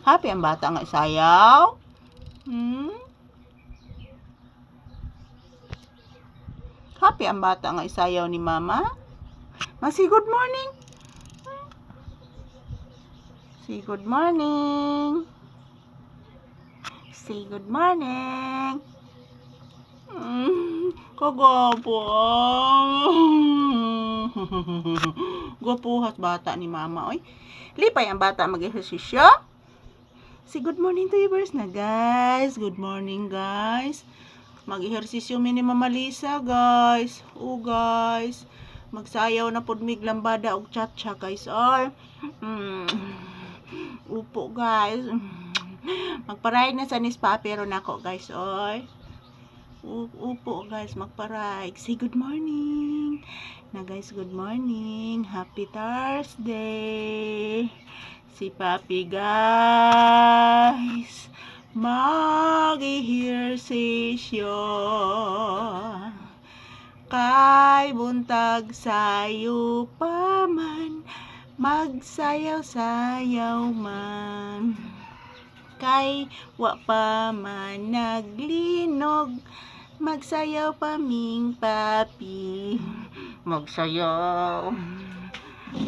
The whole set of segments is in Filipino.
Happy ang bata nga sayaw. Happy ang bata nga isayaw ni mama. Say good morning. Say good morning. Say good morning. Kagapo. Gwapuhat bata ni mama. Oy. Lipay ang bata mag-ehersisyo. Say good morning to you na guys. Good morning guys. Mag-ehersisyo mini Mama Lisa guys. Guys. Magsayaw na pod mig lambada og cha-cha guys. Upo guys. Magparayag na sa nispa pero nako guys. Upo guys, magparayag. Say good morning. Na guys, good morning. Happy Thursday. Si Papi guys. Mag-ehersisyo. Kay buntag sayo pa man, magsayaw-sayaw man. Kay wa pa man naglinog, magsayaw pa ming papi. Magsayaw.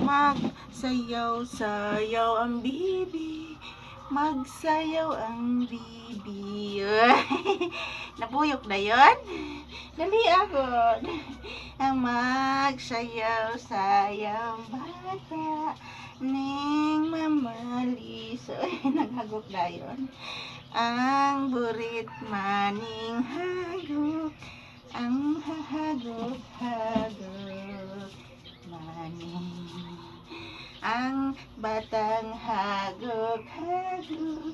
Magsayaw-sayaw ang bibi. Magsayaw ang bibi. Nabuyok na yun? Dali ako. Ang magsayaw-sayaw bata ning Mama Lisa. Naghagok na yun. Ang burit maning hagok. Ang hahagok-hagok maning. Ang batang hagok-hagok,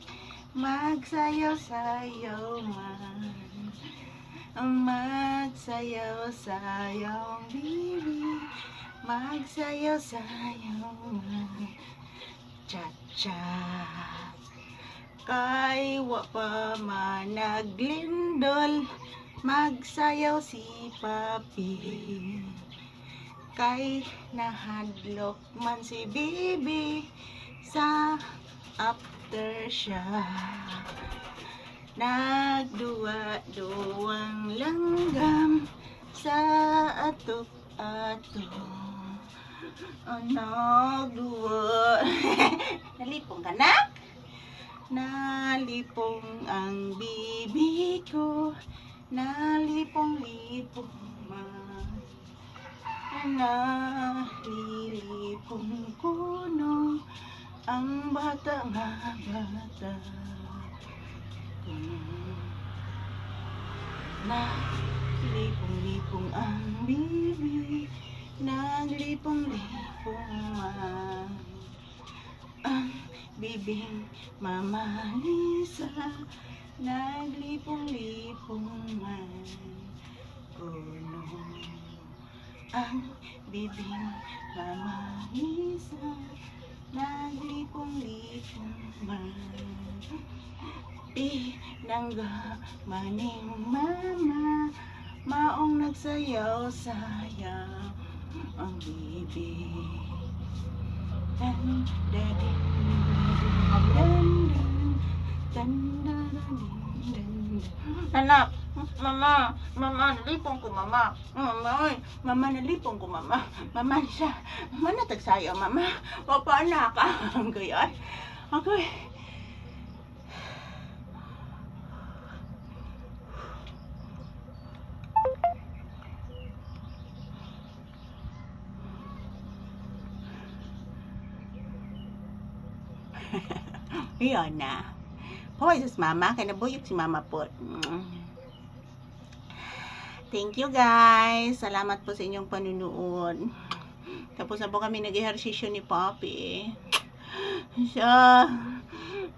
magsayaw-sayaw man. Magsayaw-sayaw bibi, magsayaw-sayaw man. Cha-cha. Kay wa pa man naglindol, magsayaw si papi. Kay nahadlok man si bibi sa after siya. Nagduwa-duwang langgam sa atok-atok. Nagduwa. Nalipong ka na? Nalipong ang bibi ko. Nalipong-lipong man. Nalilipong kuno ang bata nga bata. Naglipong-lipong ang bibi, naglipong-lipong man ang bibing Mama Lisa, naglipong-lipong man kuno ang bibing Mama Lisa, naglipong-lipong man. Pinangga maning mama, maong nagsayaw-sayaw ang bibi. Dan dadin dan dan dan dan. Anak, mama, nalipong ko mama. Mama, nalipong ko mama. Mama siya, mama natagsayaw mama. Papa anak, ang gayon. Okay. Iyon na. Hoy, sus mama. Kaya nabuyok si mama po. Thank you guys. Salamat po sa inyong panunood. Tapos na po kami nag-ehersisyo ni Papi.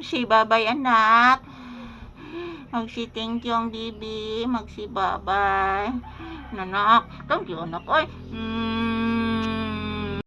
Si babay anak. Magsi thank you ang bibi. Magsi babay. Nanak. Thank you anak. Oy.